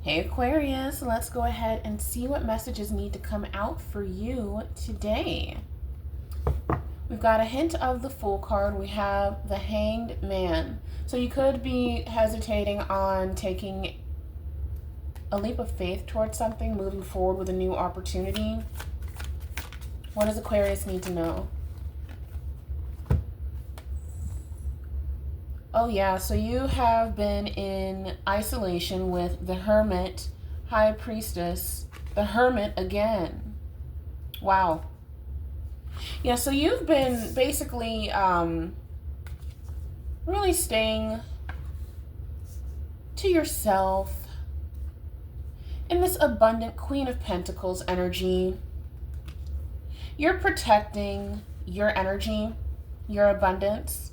Hey Aquarius, let's go ahead and see what messages need to come out for you today. We've got a hint of the Fool card. We have the Hanged Man. So you could be hesitating on taking a leap of faith towards something, moving forward with a new opportunity. What does Aquarius need to know? Oh yeah, so you have been in isolation with the Hermit, High Priestess, the Hermit again. Wow. Yeah, so you've been basically really staying to yourself in this abundant Queen of Pentacles energy. You're protecting your energy, your abundance,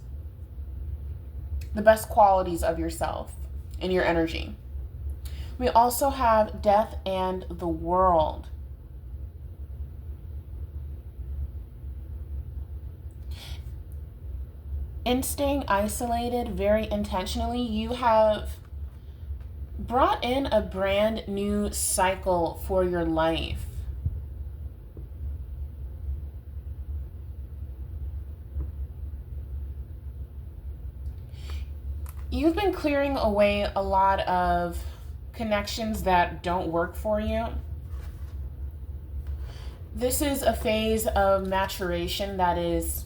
the best qualities of yourself and your energy. We also have Death and the World. In staying isolated very intentionally, you have brought in a brand new cycle for your life. You've been clearing away a lot of connections that don't work for you. This is a phase of maturation that is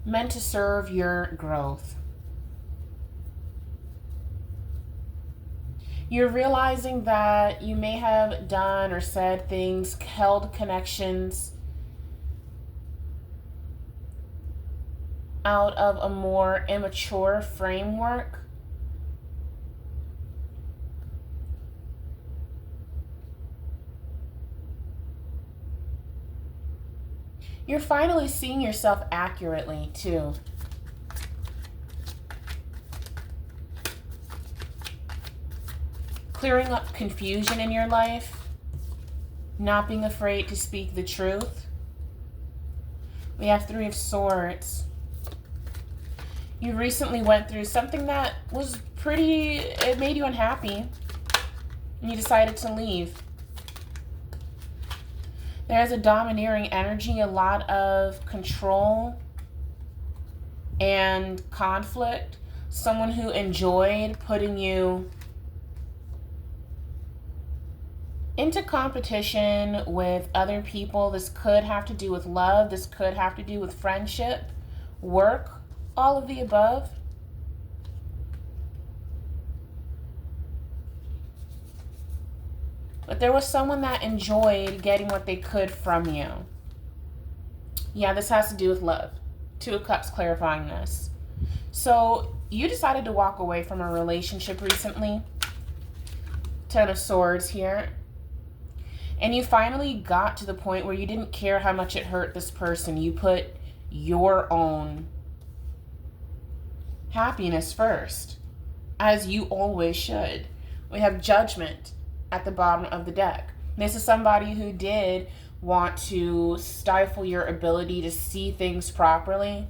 meant to serve your growth. You're realizing that you may have done or said things, held connections out of a more immature framework. You're finally seeing yourself accurately, too. Clearing up confusion in your life, not being afraid to speak the truth. We have Three of Swords. You recently went through something that was it made you unhappy, and you decided to leave. There's a domineering energy, a lot of control and conflict. Someone who enjoyed putting you into competition with other people. This could have to do with love. This could have to do with friendship, work, all of the above. But there was someone that enjoyed getting what they could from you. Yeah, this has to do with love. Two of Cups clarifying this. So you decided to walk away from a relationship recently. Ten of Swords here. And you finally got to the point where you didn't care how much it hurt this person. You put your own happiness first, as you always should. We have Judgment at the bottom of the deck. This is somebody who did want to stifle your ability to see things properly.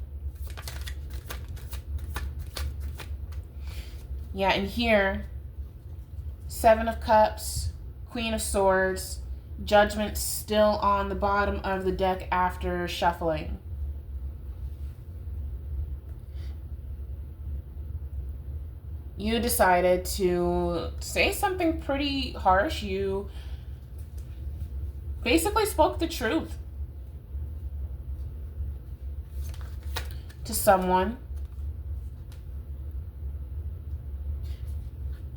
Yeah, and here, Seven of Cups, Queen of Swords, Judgment still on the bottom of the deck after shuffling. You decided to say something pretty harsh. You basically spoke the truth to someone.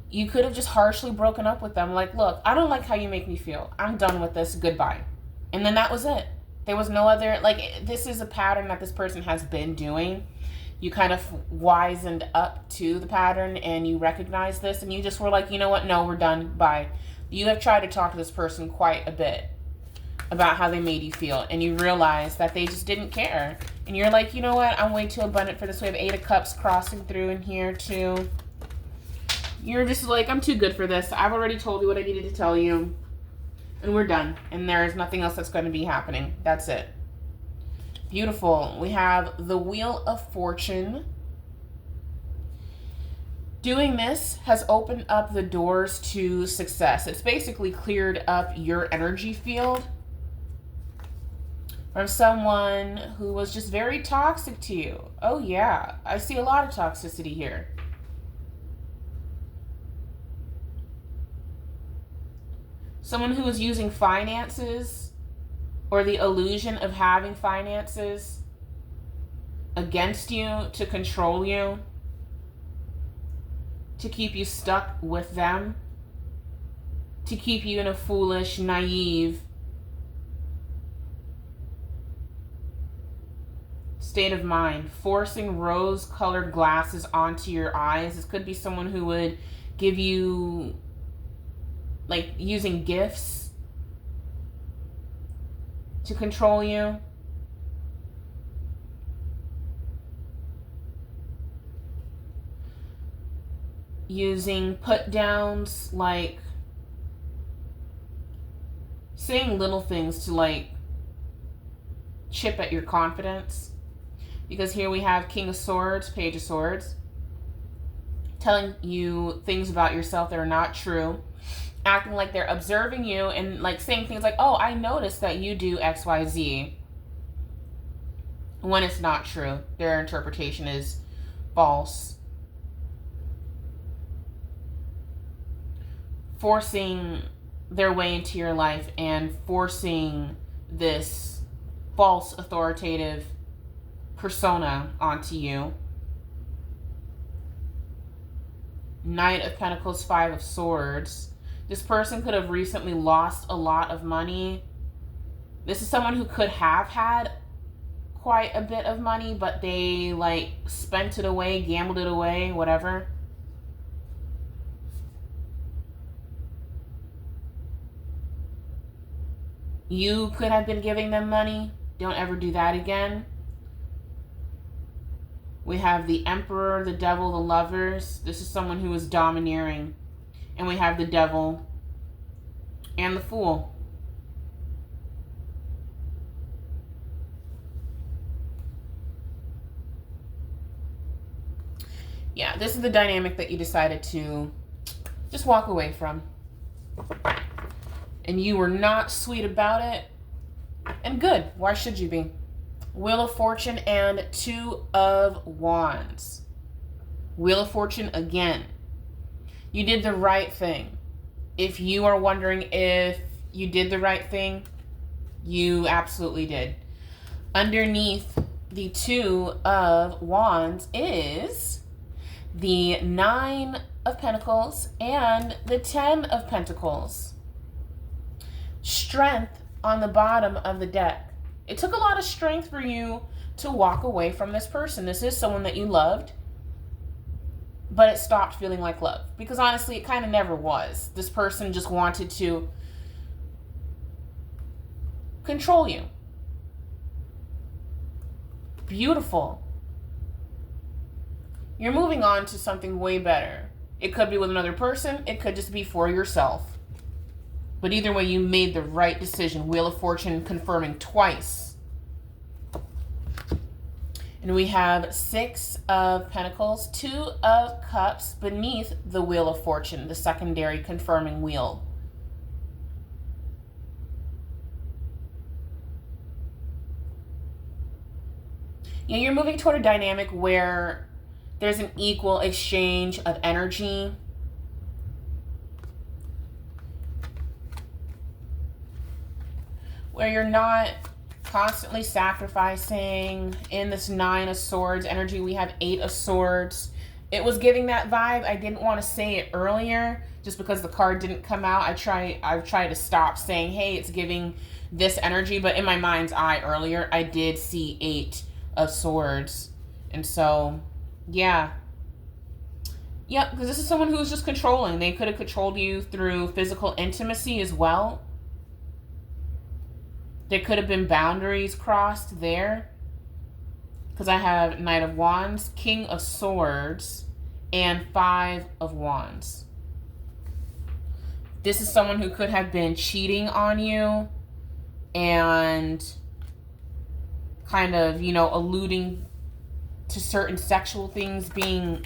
You could have just harshly broken up with them. Like, look, I don't like how you make me feel. I'm done with this. Goodbye. And then that was it. There was no other, this is a pattern that this person has been doing. You kind of wisened up to the pattern and you recognized this and you just were like, you know what? No, we're done. Bye. You have tried to talk to this person quite a bit about how they made you feel, and you realize that they just didn't care. And you're like, you know what? I'm way too abundant for this. We have Eight of Cups crossing through in here too. You're just like, I'm too good for this. I've already told you what I needed to tell you. And we're done. And there's nothing else that's going to be happening. That's it. Beautiful. We have the Wheel of Fortune. Doing this has opened up the doors to success. It's basically cleared up your energy field from someone who was just very toxic to you. Oh yeah, I see a lot of toxicity here. Someone who is using finances or the illusion of having finances against you to control you, to keep you stuck with them, to keep you in a foolish, naive state of mind, forcing rose-colored glasses onto your eyes. This could be someone who would give you, like, using gifts to control you. Using put-downs, like saying little things to, like, chip at your confidence. Because here we have King of Swords, Page of Swords, telling you things about yourself that are not true, acting like they're observing you and, like, saying things like, oh, I noticed that you do XYZ, when it's not true. Their interpretation is false. Forcing their way into your life and forcing this false authoritative persona onto you. Knight of Pentacles, Five of Swords. This person could have recently lost a lot of money. This is someone who could have had quite a bit of money, but they, like, spent it away, gambled it away, whatever. You could have been giving them money. Don't ever do that again. We have the Emperor, the Devil, the Lovers. This is someone who is domineering. And we have the Devil and the Fool. Yeah, this is the dynamic that you decided to just walk away from. And you were not sweet about it. And good. Why should you be? Wheel of Fortune and Two of Wands. Wheel of Fortune again. You did the right thing. If you are wondering if you did the right thing, you absolutely did. Underneath the Two of Wands is the Nine of Pentacles and the Ten of Pentacles. Strength on the bottom of the deck. It took a lot of strength for you to walk away from this person. This is someone that you loved, but it stopped feeling like love. Because honestly, it kind of never was. This person just wanted to control you. Beautiful. You're moving on to something way better. It could be with another person. It could just be for yourself. But either way, you made the right decision. Wheel of Fortune confirming twice. And we have Six of Pentacles, Two of Cups beneath the Wheel of Fortune, the secondary confirming wheel. Yeah, you're moving toward a dynamic where there's an equal exchange of energy. Where you're not constantly sacrificing. In this Nine of Swords energy, we have Eight of Swords. It was giving that vibe. I didn't want to say it earlier just because the card didn't come out. I've tried to stop saying, hey, it's giving this energy. But in my mind's eye earlier, I did see Eight of Swords. And so, yeah. Yep, because this is someone who's just controlling. They could have controlled you through physical intimacy as well. There could have been boundaries crossed there. Because I have Knight of Wands, King of Swords, and Five of Wands. This is someone who could have been cheating on you and kind of, alluding to certain sexual things being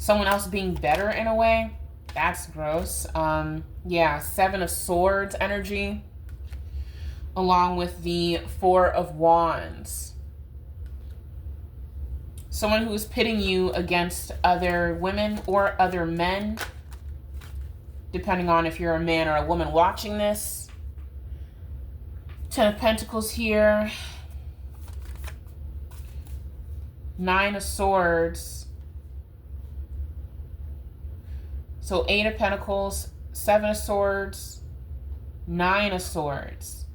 someone else being better in a way. That's gross. Yeah, 7 of Swords energy, along with the 4 of Wands. Someone who is pitting you against other women or other men, depending on if you're a man or a woman watching this. 10 of Pentacles here. 9 of Swords. So 8 of Pentacles, 7 of Swords, 9 of Swords.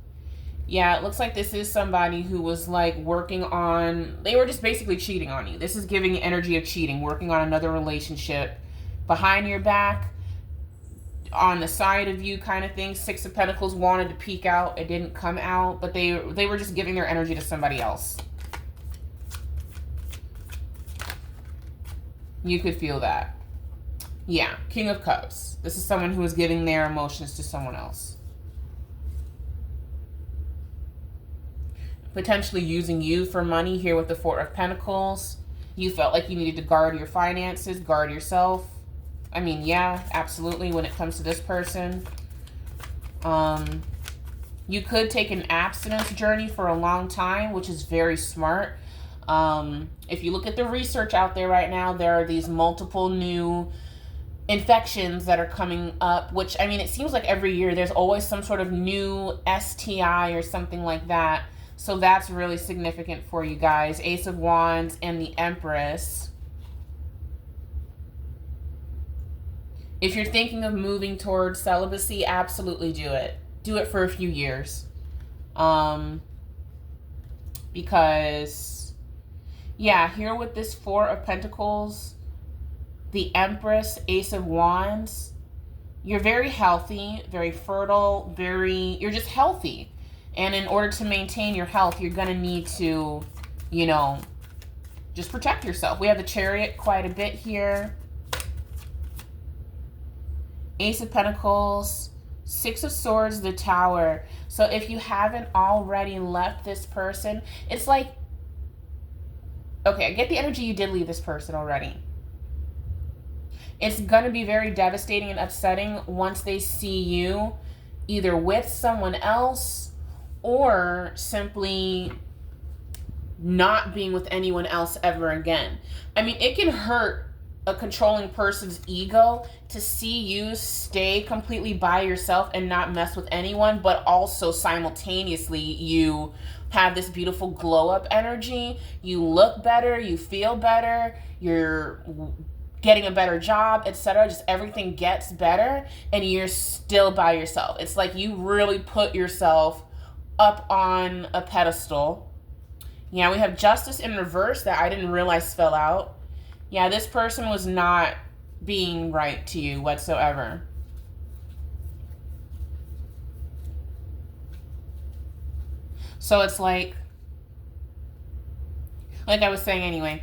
Yeah, it looks like this is somebody who was like working on, they were just basically cheating on you. This is giving energy of cheating, working on another relationship behind your back, on the side of you kind of thing. 6 of Pentacles wanted to peek out. It didn't come out, but they were just giving their energy to somebody else. You could feel that. Yeah, King of Cups. This is someone who is giving their emotions to someone else. Potentially using you for money here with the 4 of Pentacles. You felt like you needed to guard your finances, guard yourself. I mean, yeah, absolutely, when it comes to this person. You could take an abstinence journey for a long time, which is very smart. If you look at the research out there right now, there are these multiple new infections that are coming up, which, I mean, it seems like every year there's always some sort of new STI or something like that. So that's really significant for you guys. Ace of Wands and the Empress. If you're thinking of moving towards celibacy, absolutely do it. Do it for a few years. Because, yeah, here with this 4 of Pentacles, the Empress, Ace of Wands, you're very healthy, very fertile, you're just healthy. And in order to maintain your health, you're going to need to, you know, just protect yourself. We have the Chariot quite a bit here. Ace of Pentacles, 6 of Swords, the Tower. So if you haven't already left this person, it's like, okay, I get the energy you did leave this person already. It's going to be very devastating and upsetting once they see you either with someone else or simply not being with anyone else ever again. I mean, it can hurt a controlling person's ego to see you stay completely by yourself and not mess with anyone, but also simultaneously you have this beautiful glow up energy. You look better, you feel better, you're getting a better job, etc. Just everything gets better and you're still by yourself. It's like you really put yourself up on a pedestal. Yeah, we have Justice in reverse that I didn't realize fell out. Yeah, this person was not being right to you whatsoever. So it's like I was saying anyway,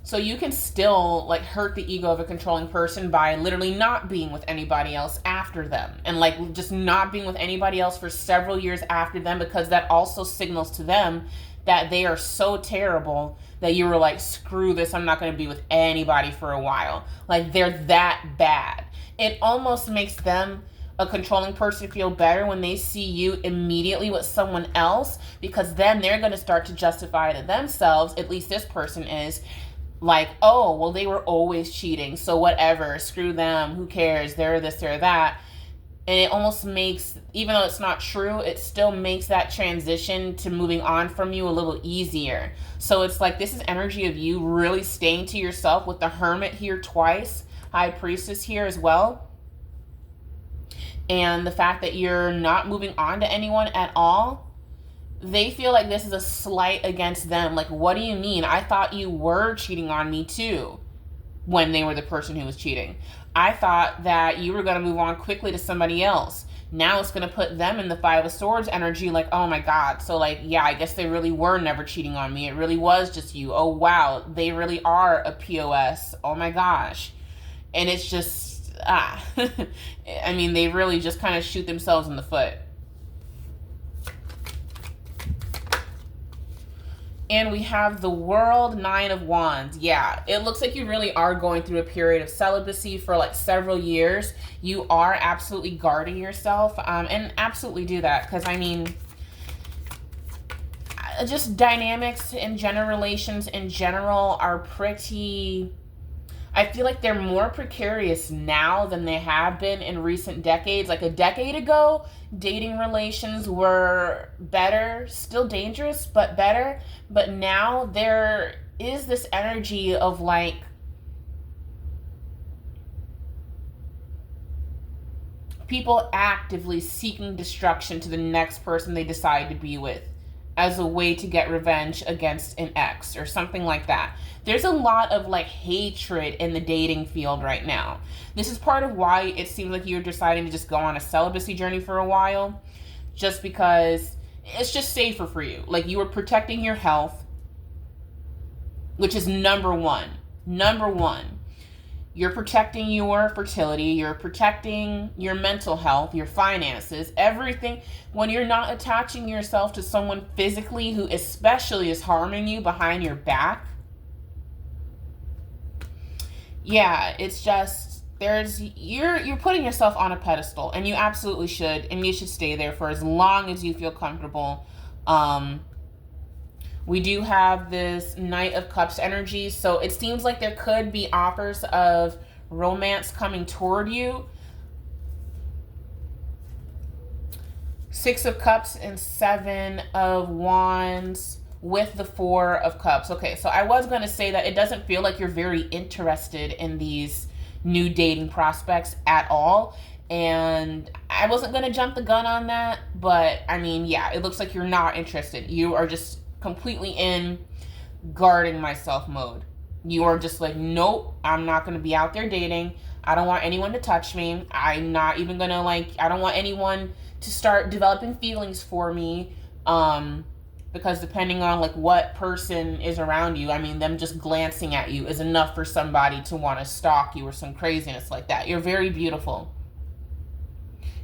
so you can still like hurt the ego of a controlling person by literally not being with anybody else after them, and like just not being with anybody else for several years after them, because that also signals to them that they are so terrible that you were like, screw this, I'm not going to be with anybody for a while. Like, they're that bad. It almost makes them, a controlling person, feel better when they see you immediately with someone else, because then they're going to start to justify to themselves, at least this person is, like, oh, well, they were always cheating, so whatever, screw them, who cares, they're this, they're that. And it almost makes, even though it's not true, it still makes that transition to moving on from you a little easier. So it's like, this is energy of you really staying to yourself with the Hermit here twice, High Priestess here as well. And the fact that you're not moving on to anyone at all, they feel like this is a slight against them. Like, what do you mean? I thought you were cheating on me too, when they were the person who was cheating. I thought that you were going to move on quickly to somebody else. Now it's going to put them in the 5 of Swords energy, like, oh my God. So like, yeah, I guess they really were never cheating on me. It really was just you. Oh wow, they really are a POS. Oh my gosh. And it's just, I mean, they really just kind of shoot themselves in the foot. And we have the World, Nine of Wands. Yeah, it looks like you really are going through a period of celibacy for like several years. You are absolutely guarding yourself, and absolutely do that, because I mean, just dynamics in general, relations in general are pretty, I feel like they're more precarious now than they have been in recent decades. Like a decade ago, dating relations were better, still dangerous, but better. But now there is this energy of like people actively seeking destruction to the next person they decide to be with as a way to get revenge against an ex or something like that. There's a lot of like hatred in the dating field right now. This is part of why it seems like you're deciding to just go on a celibacy journey for a while, just because it's just safer for you. Like, you are protecting your health, which is number one. Number one. You're protecting your fertility, you're protecting your mental health, your finances, everything. When you're not attaching yourself to someone physically who especially is harming you behind your back. Yeah, it's just, you're putting yourself on a pedestal, and you absolutely should, and you should stay there for as long as you feel comfortable. We do have this Knight of Cups energy, so it seems like there could be offers of romance coming toward you. Six of Cups and Seven of Wands with the Four of Cups. Okay, so I was going to say that it doesn't feel like you're very interested in these new dating prospects at all. And I wasn't going to jump the gun on that, but I mean, yeah, it looks like you're not interested. You are just completely in guarding myself mode. You are just like, nope, I'm not going to be out there dating. I don't want anyone to touch me. I'm not even going to I don't want anyone to start developing feelings for me. Because depending on what person is around you, I mean, them just glancing at you is enough for somebody to want to stalk you or some craziness like that. You're very beautiful.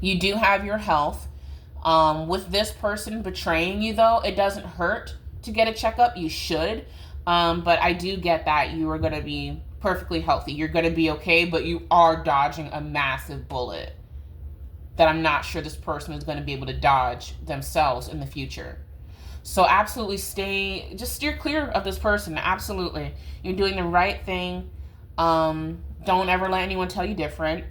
You do have your health. With this person betraying you, though, it doesn't hurt to get a checkup. You should. But I do get that you are going to be perfectly healthy. You're going to be okay, but you are dodging a massive bullet that I'm not sure this person is going to be able to dodge themselves in the future. So absolutely just steer clear of this person. Absolutely. You're doing the right thing. Don't ever let anyone tell you different.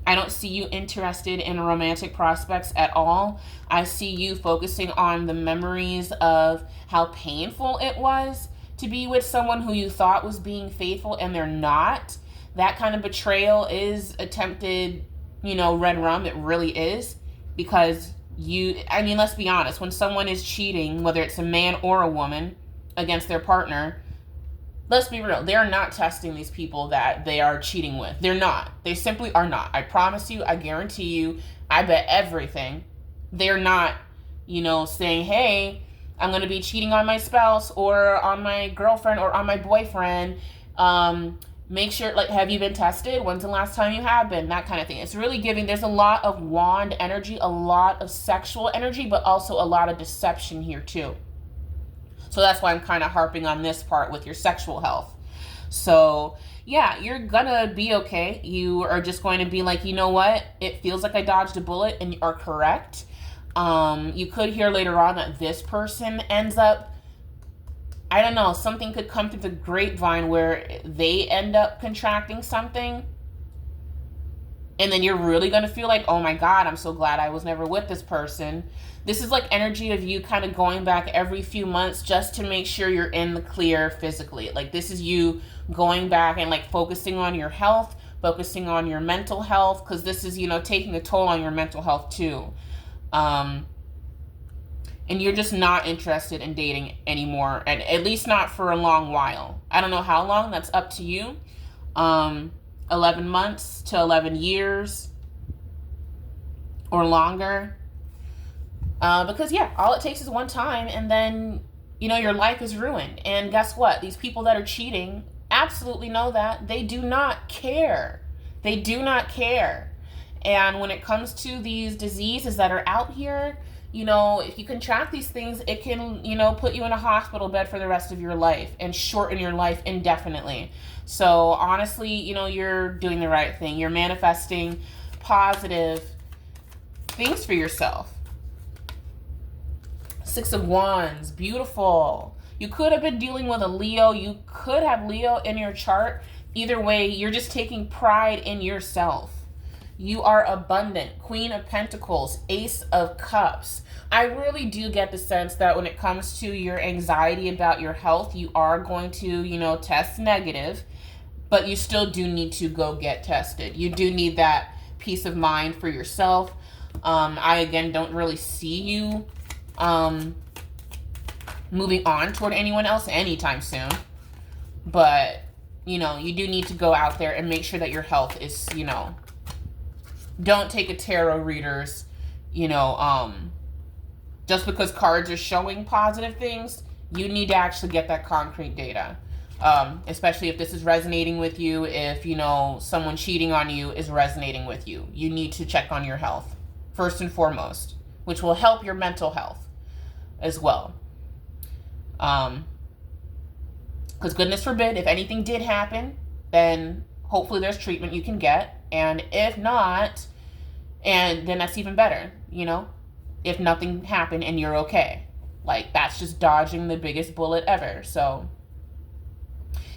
I don't see you interested in romantic prospects at all. I see you focusing on the memories of how painful it was to be with someone who you thought was being faithful and they're not. That kind of betrayal is attempted, red rum. It really is. Because let's be honest, when someone is cheating, whether it's a man or a woman, against their partner, let's be real, they are not testing these people that they are cheating with. They're not. They simply are not. I promise you, I guarantee you, I bet everything. They're not, saying, hey, I'm going to be cheating on my spouse or on my girlfriend or on my boyfriend. Make sure, have you been tested? When's the last time you have been? That kind of thing. It's really giving, there's a lot of wand energy, a lot of sexual energy, but also a lot of deception here too. So that's why I'm kind of harping on this part with your sexual health. So yeah, you're gonna be okay. You are just going to be like, you know what? It feels like I dodged a bullet, and you are correct. You could hear later on that this person ends up, I don't know, something could come through the grapevine where they end up contracting something. And then you're really going to feel like, oh my God, I'm so glad I was never with this person. This is energy of you kind of going back every few months just to make sure you're in the clear physically. This is you going back and focusing on your health, focusing on your mental health, because this is, taking a toll on your mental health too. And you're just not interested in dating anymore, and at least not for a long while. I don't know how long, that's up to you. 11 months to 11 years or longer. Because yeah, all it takes is one time, and then, your life is ruined. And guess what? These people that are cheating absolutely know that. They do not care. They do not care. And when it comes to these diseases that are out here, You know, if you contract these things, it can, you know, put you in a hospital bed for the rest of your life and shorten your life indefinitely. So honestly, you know, you're doing the right thing. You're manifesting positive things for yourself. Six of Wands, beautiful. You could have been dealing with a Leo. You could have Leo in your chart. Either way, you're just taking pride in yourself. You are abundant. Queen of Pentacles, Ace of Cups. I really do get the sense that when it comes to your anxiety about your health, you are going to, you know, test negative, but you still do need to go get tested. You do need that peace of mind for yourself. I, again, don't really see you moving on toward anyone else anytime soon. But, you know, you do need to go out there and make sure that your health is, you know, don't take a tarot reader's, you know, just because cards are showing positive things, you need to actually get that concrete data. Especially if this is resonating with you, if, you know, someone cheating on you is resonating with you. You need to check on your health, first and foremost, which will help your mental health as well. Because goodness forbid, if anything did happen, then hopefully there's treatment you can get. And if not, and then that's even better, you know, if nothing happened and you're okay. Like, that's just dodging the biggest bullet ever. So,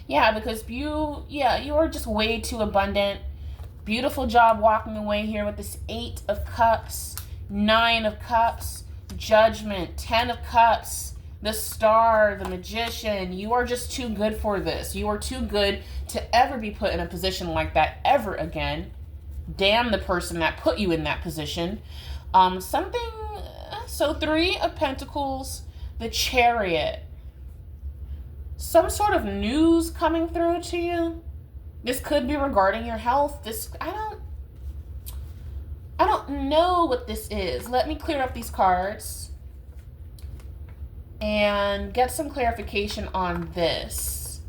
yeah, because you are just way too abundant. Beautiful job walking away here with this 8 of Cups, 9 of Cups, Judgment, 10 of Cups, the Star, the Magician. You are just too good for this. You are too good to ever be put in a position like that ever again. Damn the person that put you in that position. So 3 of Pentacles, the Chariot. Some sort of news coming through to you. This could be regarding your health. I don't know what this is. Let me clear up these cards and get some clarification on this.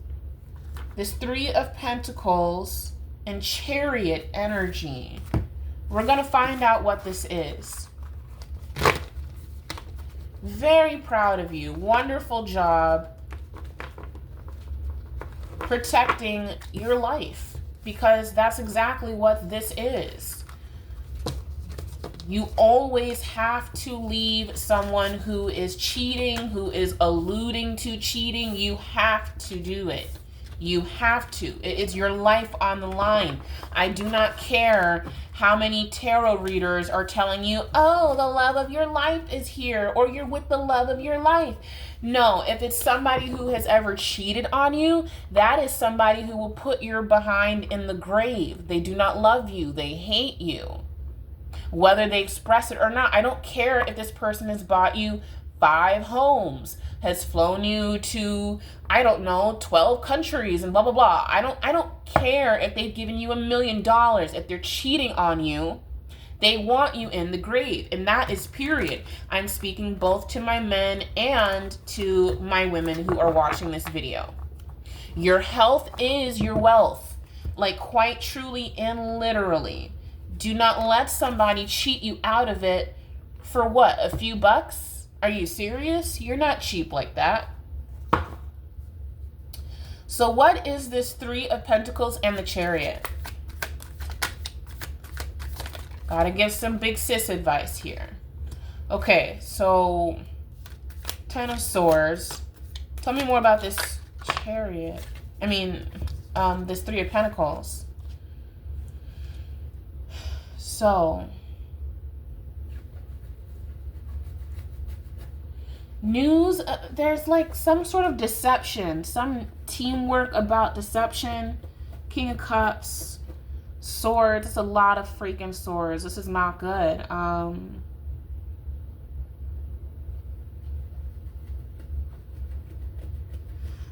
This 3 of Pentacles and Chariot energy. We're going to find out what this is. Very proud of you. Wonderful job protecting your life, because that's exactly what this is. You always have to leave someone who is cheating, who is alluding to cheating. You have to do it. You have to. It's your life on the line. I do not care how many tarot readers are telling you, oh, the love of your life is here, or you're with the love of your life. No, if it's somebody who has ever cheated on you, that is somebody who will put your behind in the grave. They do not love you. They hate you. Whether they express it or not, I don't care if this person has bought you 5 homes, has flown you to, I don't know, 12 countries and blah, blah, blah. I don't care if they've given you $1 million. If they're cheating on you, they want you in the grave. And that is period. I'm speaking both to my men and to my women who are watching this video. Your health is your wealth. Like, quite truly and literally. Do not let somebody cheat you out of it for what? A few bucks? Are you serious? You're not cheap like that. So what is this 3 of Pentacles and the Chariot? Gotta give some big sis advice here. Okay, so 10 of Swords. Tell me more about this Chariot. This 3 of Pentacles. So, news, there's like some sort of deception, some teamwork about deception. King of Cups, Swords. It's a lot of freaking swords. This is not good. I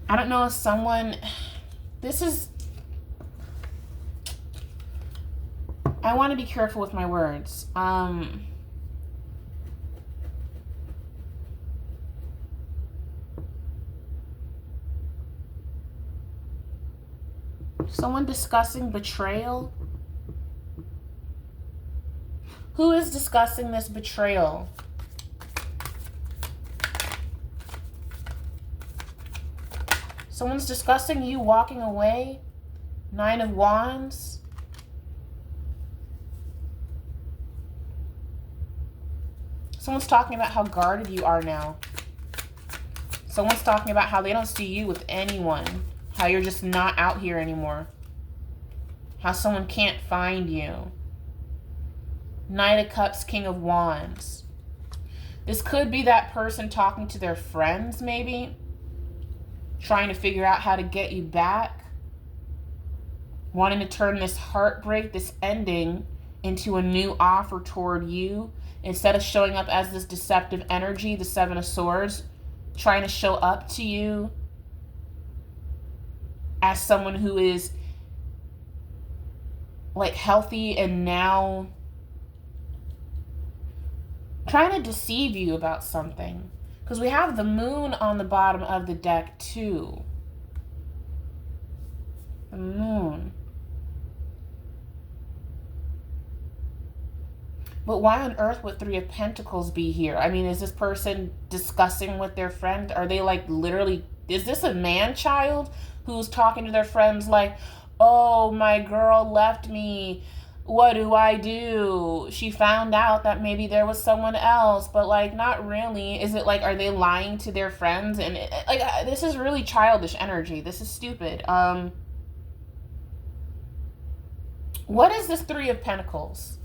don't know if someone, I want to be careful with my words. Someone discussing betrayal? Who is discussing this betrayal? Someone's discussing you walking away. 9 of Wands. Someone's talking about how guarded you are now. Someone's talking about how they don't see you with anyone. How you're just not out here anymore. How someone can't find you. Knight of Cups, King of Wands. This could be that person talking to their friends, maybe. Trying to figure out how to get you back. Wanting to turn this heartbreak, this ending, into a new offer toward you. Instead of showing up as this deceptive energy, the 7 of Swords, trying to show up to you as someone who is like healthy and now trying to deceive you about something. Because we have the Moon on the bottom of the deck too. The Moon. But why on earth would 3 of Pentacles be here? I mean, is this person discussing with their friend? Are they like literally, is this a man-child who's talking to their friends like, oh, my girl left me. What do I do? She found out that maybe there was someone else, but like not really. Is it like, are they lying to their friends? And like, this is really childish energy. This is stupid. What is this 3 of Pentacles?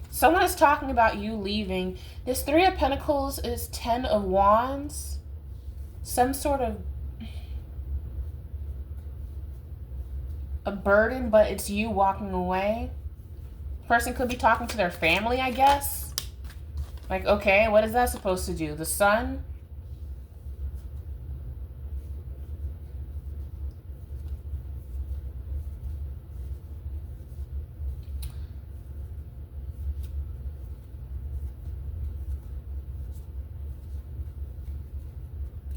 Someone is talking about you leaving. This 3 of Pentacles is 10 of Wands. Some sort of a burden, but it's you walking away. Person could be talking to their family, I guess. Like, okay, what is that supposed to do? The Sun?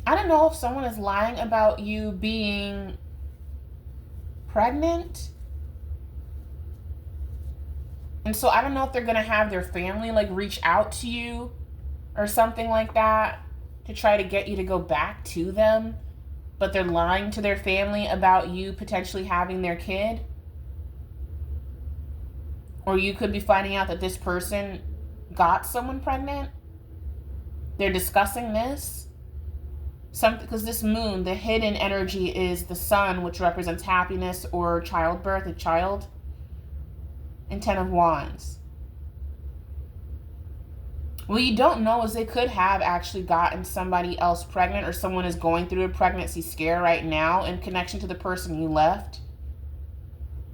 I don't know if someone is lying about you being pregnant. And so I don't know if they're going to have their family like reach out to you or something like that to try to get you to go back to them. But they're lying to their family about you potentially having their kid. Or you could be finding out that this person got someone pregnant. They're discussing this. Because this Moon, the hidden energy is the Sun, which represents happiness or childbirth, a child. And 10 of Wands. What you don't know is they could have actually gotten somebody else pregnant, or someone is going through a pregnancy scare right now in connection to the person you left.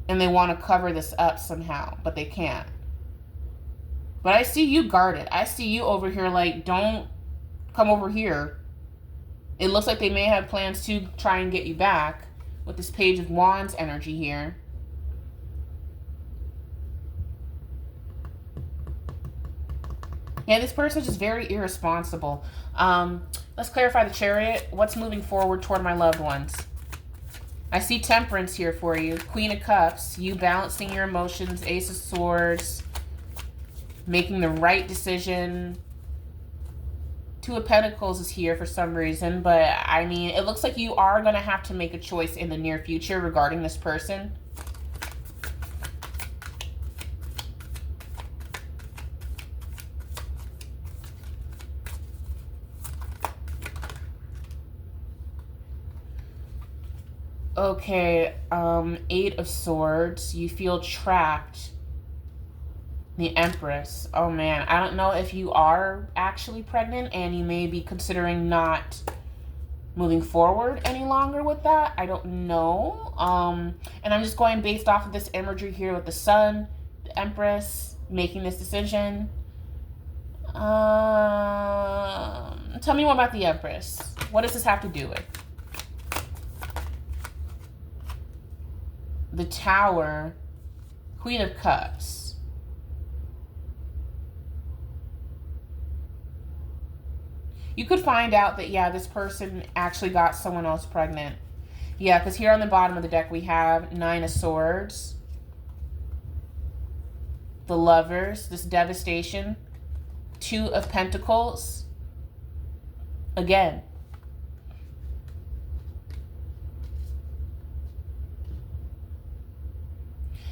And they want to cover this up somehow, but they can't. But I see you guarded. I see you over here like, don't come over here. It looks like they may have plans to try and get you back with this Page of Wands energy here. Yeah, this person is just very irresponsible. Let's clarify the Chariot. What's moving forward toward my loved ones? I see Temperance here for you. Queen of Cups. You balancing your emotions. Ace of Swords. Making the right decision. 2 of Pentacles is here for some reason, but I mean, it looks like you are going to have to make a choice in the near future regarding this person. Okay, 8 of Swords. You feel trapped. The Empress. Oh man, I don't know if you are actually pregnant and you may be considering not moving forward any longer with that. I don't know. And I'm just going based off of this imagery here with the Sun, the Empress, making this decision. Tell me more about the Empress. What does this have to do with? The Tower, Queen of Cups. You could find out that, yeah, this person actually got someone else pregnant. Yeah, because here on the bottom of the deck we have 9 of Swords. The Lovers, this devastation. 2 of Pentacles. Again.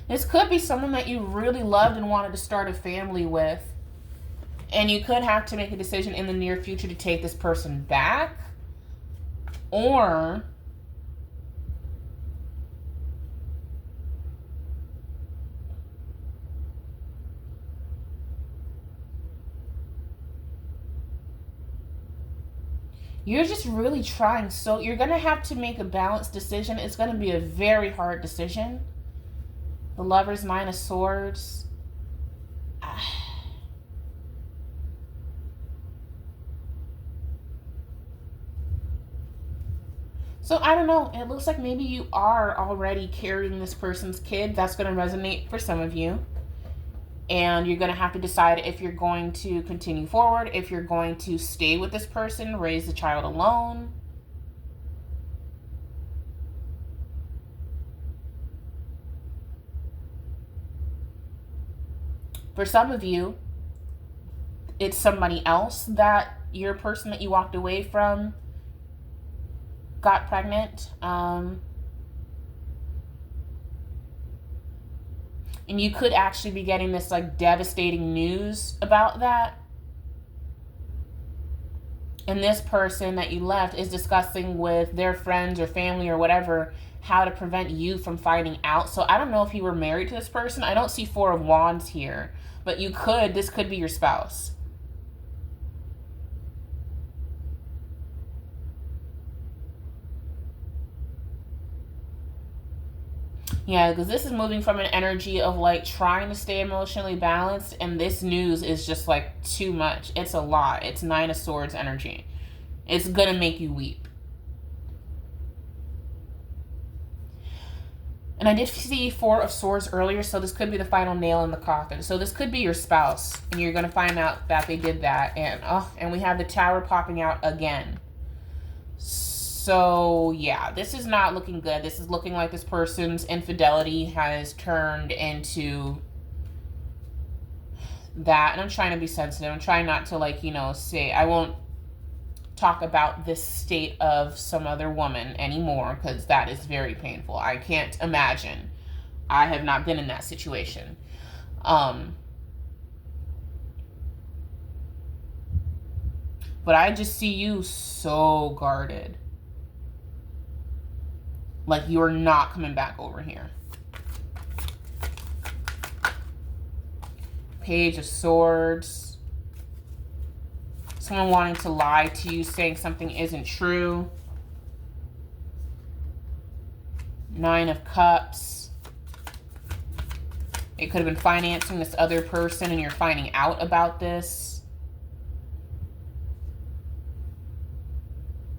This could be someone that you really loved and wanted to start a family with. And you could have to make a decision in the near future to take this person back. Or you're just really trying. So you're going to have to make a balanced decision. It's going to be a very hard decision. The Lovers, Nine of Swords. So I don't know. It looks like maybe you are already carrying this person's kid. That's going to resonate for some of you. And you're going to have to decide if you're going to continue forward, if you're going to stay with this person, raise the child alone. For some of you, it's somebody else that your person that you walked away from got pregnant. And you could actually be getting this like devastating news about that. And this person that you left is discussing with their friends or family or whatever how to prevent you from finding out. So I don't know if you were married to this person. I don't see Four of Wands here. But this could be your spouse. Yeah, because this is moving from an energy of like trying to stay emotionally balanced, and this news is just like too much. It's a lot. It's Nine of Swords energy. It's gonna make you weep. And I did see Four of Swords earlier, so this could be the final nail in the coffin. So this could be your spouse, and you're gonna find out that they did that. And we have the Tower popping out again. So yeah, this is not looking good. This is looking like this person's infidelity has turned into that. And I'm trying to be sensitive. I'm trying not to say, I won't talk about this state of some other woman anymore, because that is very painful. I can't imagine. I have not been in that situation. But I just see you so guarded. Like you're not coming back over here. Page of Swords. Someone wanting to lie to you, saying something isn't true. Nine of Cups. It could have been financing this other person and you're finding out about this.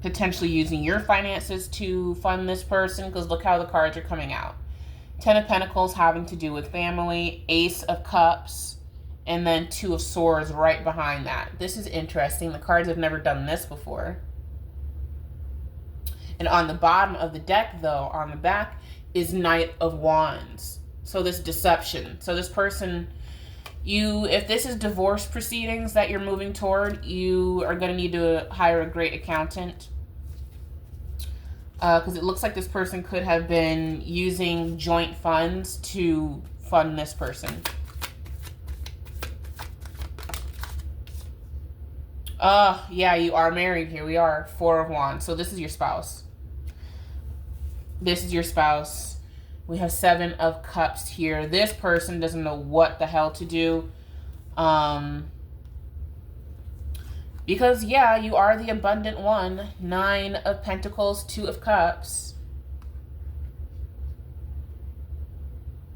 Potentially using your finances to fund this person, because look how the cards are coming out. Ten of Pentacles having to do with family. Ace of Cups. And then Two of Swords right behind that. This is interesting. The cards have never done this before. And on the bottom of the deck, though, on the back, is Knight of Wands. So this deception. So this person, if this is divorce proceedings that you're moving toward, you are going to need to hire a great accountant. Because it looks like this person could have been using joint funds to fund this person. Yeah, you are married. Here we are. Four of Wands. So this is your spouse. This is your spouse. We have Seven of Cups here. This person doesn't know what the hell to do. Because, yeah, you are the abundant one. Nine of Pentacles, Two of Cups.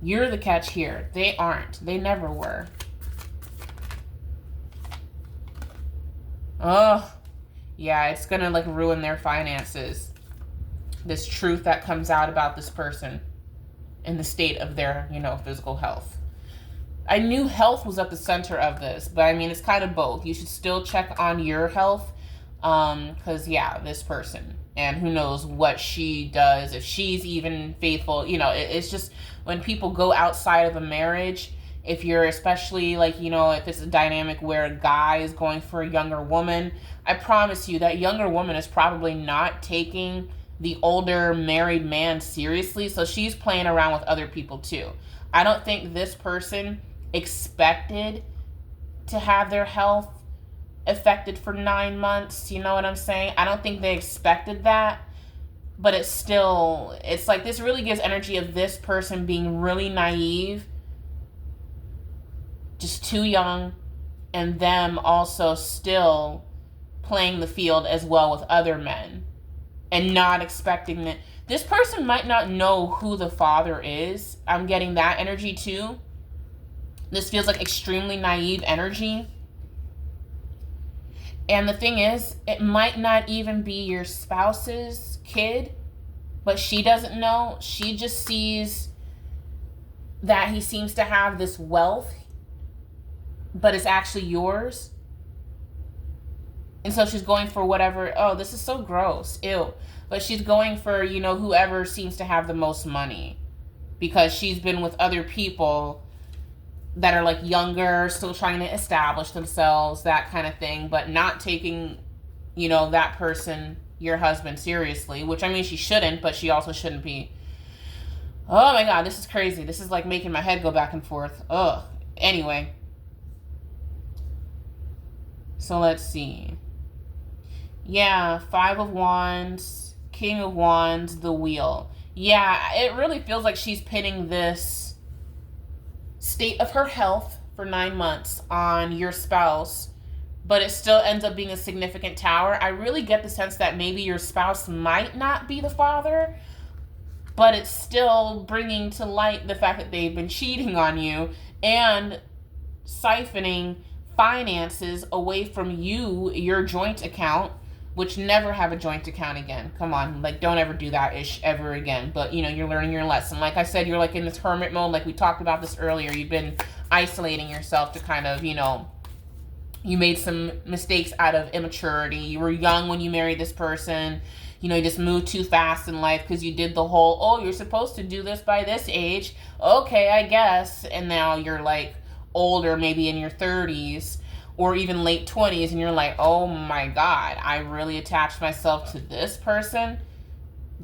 You're the catch here. They aren't. They never were. Oh, yeah, it's going to like ruin their finances. This truth that comes out about this person and the state of their, physical health. I knew health was at the center of this, but I mean, it's kind of both. You should still check on your health. Because, yeah, this person. And who knows what she does, if she's even faithful. It's just when people go outside of a marriage, if you're especially if it's a dynamic where a guy is going for a younger woman, I promise you that younger woman is probably not taking the older married man seriously. So she's playing around with other people too. I don't think this person expected to have their health affected for 9 months. You know what I'm saying? I don't think they expected that. But it's like this really gives energy of this person being really naive, just too young, and them also still playing the field as well with other men and not expecting that. This person might not know who the father is. I'm getting that energy too. This feels like extremely naive energy. And the thing is, it might not even be your spouse's kid, but she doesn't know. She just sees that he seems to have this wealth, but it's actually yours. And so she's going for whatever. Oh, this is so gross. Ew. But she's going for, whoever seems to have the most money, because she's been with other people that are like younger, still trying to establish themselves, that kind of thing, but not taking, that person, your husband, seriously, which I mean, she shouldn't, but she also shouldn't be. Oh my God, this is crazy. This is like making my head go back and forth. Ugh. Anyway. So let's see. Yeah, 5 of Wands, King of Wands, the Wheel. Yeah, it really feels like she's pinning this state of her health for 9 months on your spouse, but it still ends up being a significant tower. I really get the sense that maybe your spouse might not be the father, but it's still bringing to light the fact that they've been cheating on you and siphoning finances away from you, your joint account, which never have a joint account again. Come on, like, don't ever do that ish ever again. But, you're learning your lesson. Like I said, you're like in this hermit mode. Like we talked about this earlier. You've been isolating yourself to kind of, you made some mistakes out of immaturity. You were young when you married this person. You just moved too fast in life because you did the whole, oh, you're supposed to do this by this age. Okay, I guess. And now you're like older, maybe in your 30s. Or even late 20s, and you're like, oh my God, I really attached myself to this person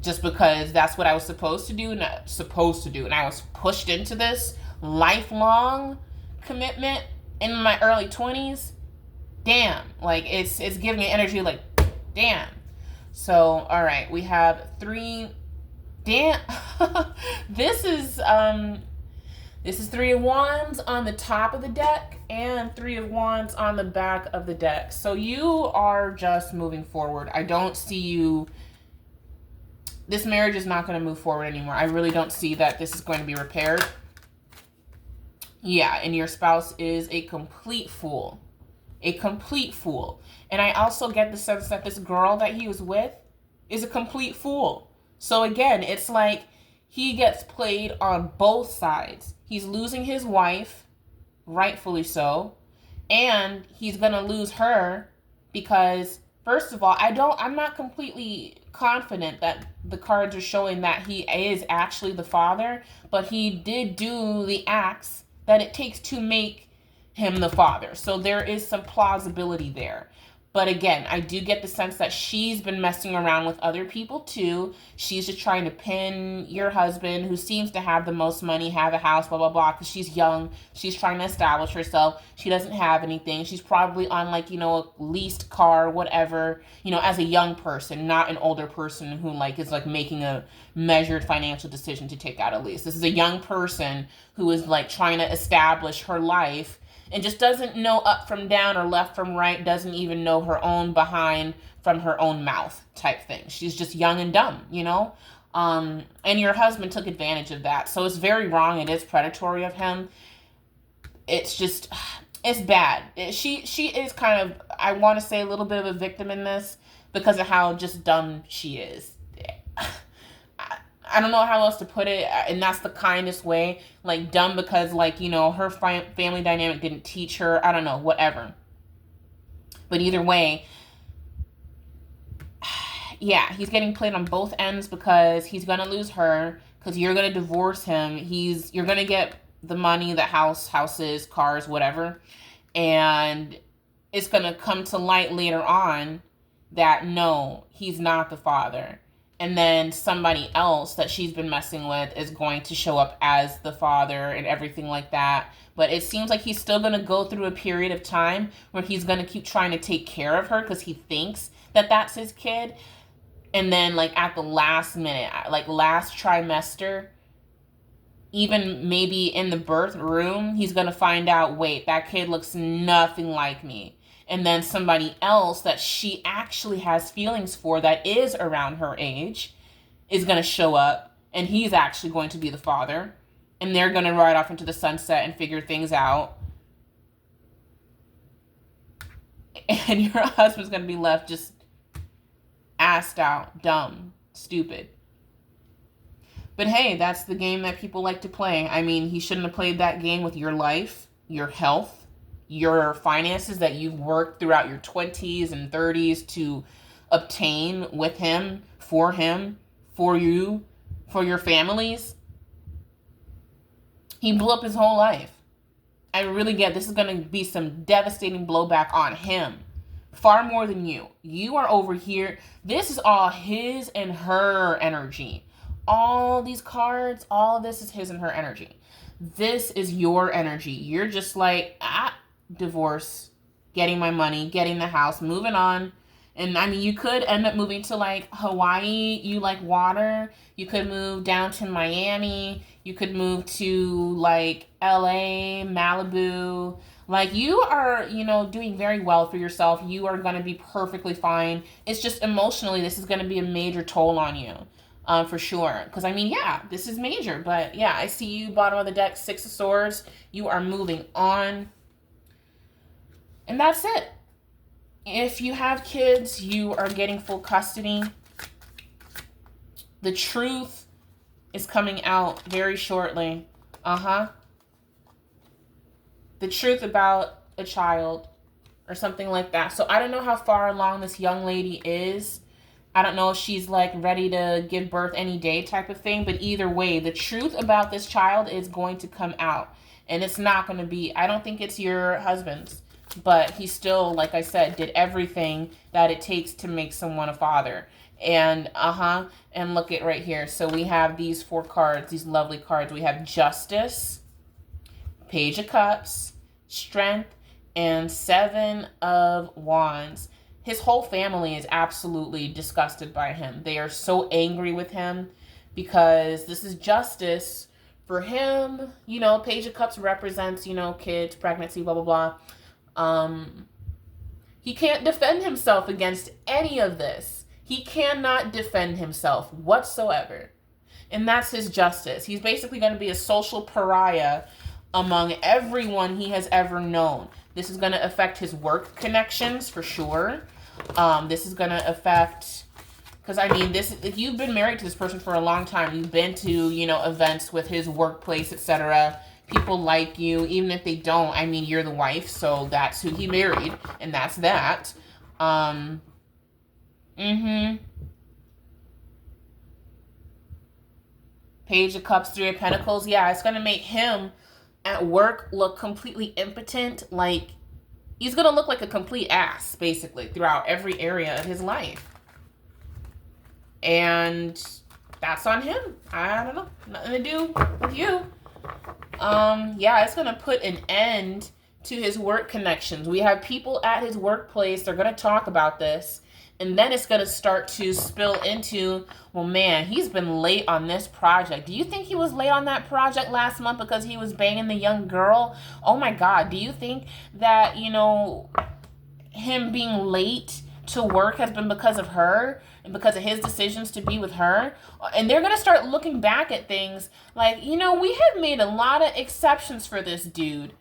just because that's what I was supposed to do, and I was pushed into this lifelong commitment in my early 20s. Damn, like it's giving me energy like, damn. So, all right, we have 3. Damn, this is 3 of Wands on the top of the deck and 3 of Wands on the back of the deck. So you are just moving forward. I don't see you. This marriage is not going to move forward anymore. I really don't see that this is going to be repaired. Yeah, and your spouse is a complete fool. A complete fool. And I also get the sense that this girl that he was with is a complete fool. So again, it's like he gets played on both sides. He's losing his wife, rightfully so, and he's going to lose her because, first of all, I'm not completely confident that the cards are showing that he is actually the father, but he did do the acts that it takes to make him the father. So there is some plausibility there. But again, I do get the sense that she's been messing around with other people too. She's just trying to pin your husband, who seems to have the most money, have a house, blah, blah, blah, because she's young. She's trying to establish herself. She doesn't have anything. She's probably on like, a leased car, whatever, as a young person, not an older person who is making a measured financial decision to take out a lease. This is a young person who is trying to establish her life and just doesn't know up from down or left from right, doesn't even know her own behind from her own mouth type thing. She's just young and dumb, and your husband took advantage of that. So it's very wrong. It is predatory of him. It's just, it's bad. She is kind of, I want to say, a little bit of a victim in this because of how just dumb she is. I don't know how else to put it, and that's the kindest way. Dumb because, her family dynamic didn't teach her. I don't know, whatever. But either way, yeah, he's getting played on both ends because he's going to lose her because you're going to divorce him. You're going to get the money, the houses, cars, whatever. And it's going to come to light later on that, no, he's not the father. And then somebody else that she's been messing with is going to show up as the father and everything like that. But it seems like he's still going to go through a period of time where he's going to keep trying to take care of her because he thinks that that's his kid. And then, like, at the last minute, like last trimester, even maybe in the birth room, he's going to find out, wait, that kid looks nothing like me. And then somebody else that she actually has feelings for that is around her age is going to show up, and he's actually going to be the father. And they're going to ride off into the sunset and figure things out. And your husband's going to be left just assed out, dumb, stupid. But hey, that's the game that people like to play. I mean, he shouldn't have played that game with your life, your health, your finances that you've worked throughout your 20s and 30s to obtain with him, for you, for your families. He blew up his whole life. I really get this is going to be some devastating blowback on him. Far more than you. You are over here. This is all his and her energy. All these cards, all of this is his and her energy. This is your energy. You're just like, divorce, getting my money, getting the house, moving on. And I mean, you could end up moving to like Hawaii. You like water. You could move down to Miami. You could move to like LA, Malibu. Like, you are, doing very well for yourself. You are going to be perfectly fine. It's just emotionally, this is going to be a major toll on you. For sure. Because, I mean, yeah, this is major. But, yeah, I see you, bottom of the deck, Six of Swords. You are moving on. And that's it. If you have kids, you are getting full custody. The truth is coming out very shortly. The truth about a child or something like that. So I don't know how far along this young lady is. I don't know if she's like ready to give birth any day type of thing. But either way, the truth about this child is going to come out. And it's not going to be, I don't think it's your husband's. But he still, like I said, did everything that it takes to make someone a father. And, and look at right here. So we have these 4 cards, these lovely cards. We have Justice, Page of Cups, Strength, and 7 of Wands. His whole family is absolutely disgusted by him. They are so angry with him because this is justice for him. Page of Cups represents, kids, pregnancy, blah, blah, blah. He can't defend himself against any of this. He cannot defend himself whatsoever. And that's his justice. He's basically going to be a social pariah among everyone he has ever known. This is going to affect his work connections for sure. This is going to affect, because I mean, if you've been married to this person for a long time, you've been to, events with his workplace, etc. People like you, even if they don't. I mean, you're the wife, so that's who he married, and that's that. Page of Cups, 3 of Pentacles. Yeah, it's going to make him at work look completely impotent. Like, he's going to look like a complete ass, basically, throughout every area of his life. And that's on him. I don't know. Nothing to do with you. Yeah, it's going to put an end to his work connections. We have people at his workplace. They're going to talk about this. And then it's going to start to spill into, well, man, he's been late on this project. Do you think he was late on that project last month because he was banging the young girl? Oh, my God. Do you think that, him being late to work has been because of her and because of his decisions to be with her? And they're going to start looking back at things like, we have made a lot of exceptions for this dude.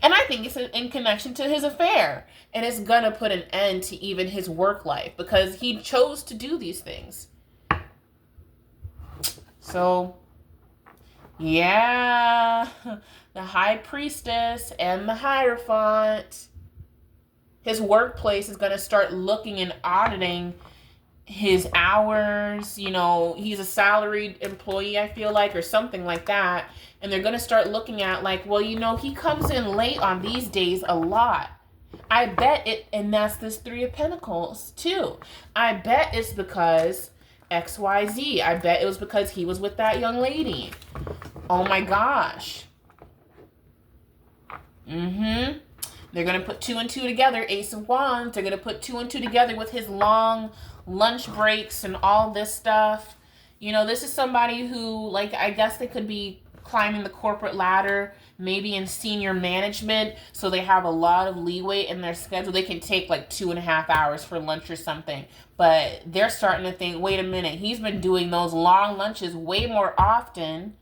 And I think it's in connection to his affair. And it's going to put an end to even his work life because he chose to do these things. So, yeah, the High Priestess and the Hierophant. His workplace is going to start looking and auditing his hours. He's a salaried employee, I feel like, or something like that. And they're going to start looking at like, well, he comes in late on these days a lot. I bet it, and that's this 3 of Pentacles too. I bet it's because XYZ. I bet it was because he was with that young lady. Oh my gosh. They're going to put 2 and 2 together. Ace of Wands. They're going to put 2 and 2 together with his long lunch breaks and all this stuff. You know, this is somebody who, like, I guess they could be climbing the corporate ladder, maybe in senior management, so they have a lot of leeway in their schedule. They can take like 2.5 hours for lunch or something, but they're starting to think, wait a minute, he's been doing those long lunches way more often,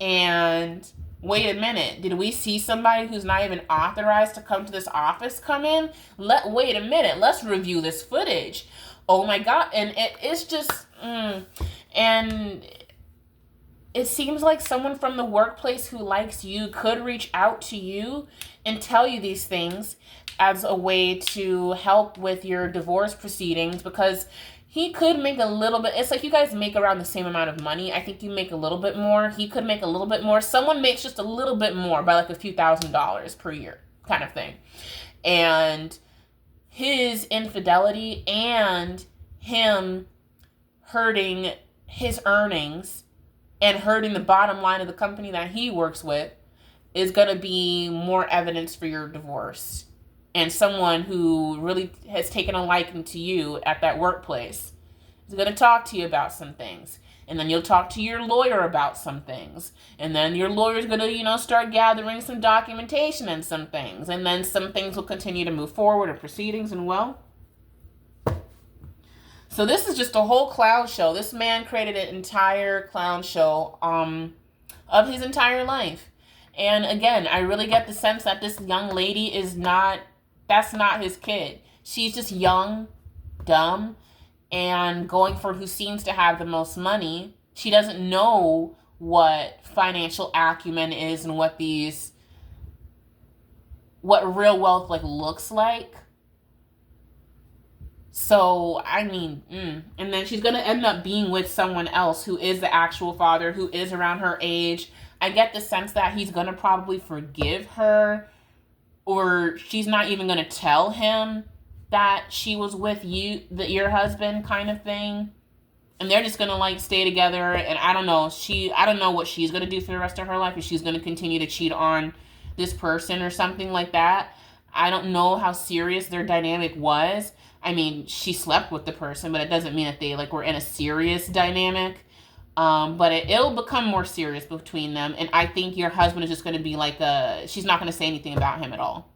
and wait a minute, did we see somebody who's not even authorized to come to this office come in? Wait a minute, let's review this footage. Oh my God, and it's just, and it seems like someone from the workplace who likes you could reach out to you and tell you these things as a way to help with your divorce proceedings, because he could make a little bit. It's like you guys make around the same amount of money. I think you make a little bit more. He could make a little bit more. Someone makes just a little bit more by like a few $1,000s per year kind of thing. And his infidelity and him hurting his earnings and hurting the bottom line of the company that he works with is going to be more evidence for your divorce. And someone who really has taken a liking to you at that workplace is going to talk to you about some things. And then you'll talk to your lawyer about some things. And then your lawyer's going to, start gathering some documentation and some things. And then some things will continue to move forward in proceedings and So this is just a whole clown show. This man created an entire clown show of his entire life. And again, I really get the sense that this young lady that's not his kid. She's just young, dumb, and going for who seems to have the most money. She doesn't know what financial acumen is and what real wealth looks like. So, I mean, and then she's going to end up being with someone else who is the actual father, who is around her age. I get the sense that he's going to probably forgive her, or she's not even going to tell him that she was with your husband kind of thing. And they're just going to stay together. And I don't know. I don't know what she's going to do for the rest of her life. If she's going to continue to cheat on this person or something like that. I don't know how serious their dynamic was. I mean, she slept with the person, but it doesn't mean that they were in a serious dynamic. But it'll become more serious between them. And I think your husband is just going to be she's not going to say anything about him at all.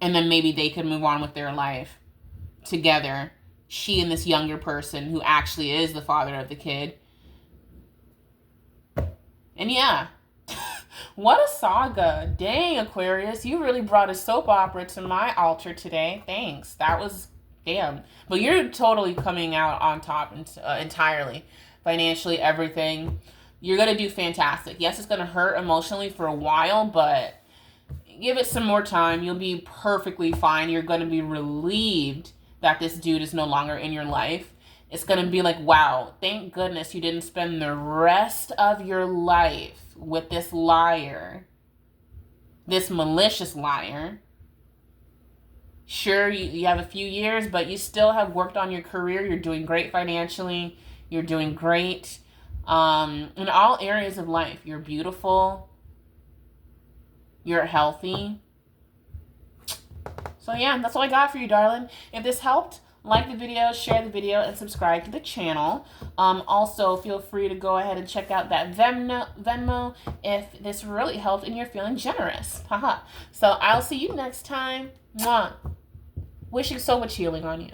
And then maybe they could move on with their life together. She and this younger person who actually is the father of the kid. And yeah. What a saga. Dang, Aquarius. You really brought a soap opera to my altar today. Thanks. That was damn. But you're totally coming out on top entirely. Financially, everything. You're going to do fantastic. Yes, it's going to hurt emotionally for a while, but give it some more time. You'll be perfectly fine. You're going to be relieved that this dude is no longer in your life. It's going to be wow, thank goodness you didn't spend the rest of your life with this liar, this malicious liar. Sure, you have a few years, but you still have worked on your career. You're doing great financially. You're doing great in all areas of life. You're beautiful. You're healthy. So yeah, that's all I got for you, darling. If this helped, like the video, share the video, and subscribe to the channel. Also, feel free to go ahead and check out that Venmo if this really helped and you're feeling generous. Haha. So I'll see you next time. Mwah. Wishing so much healing on you.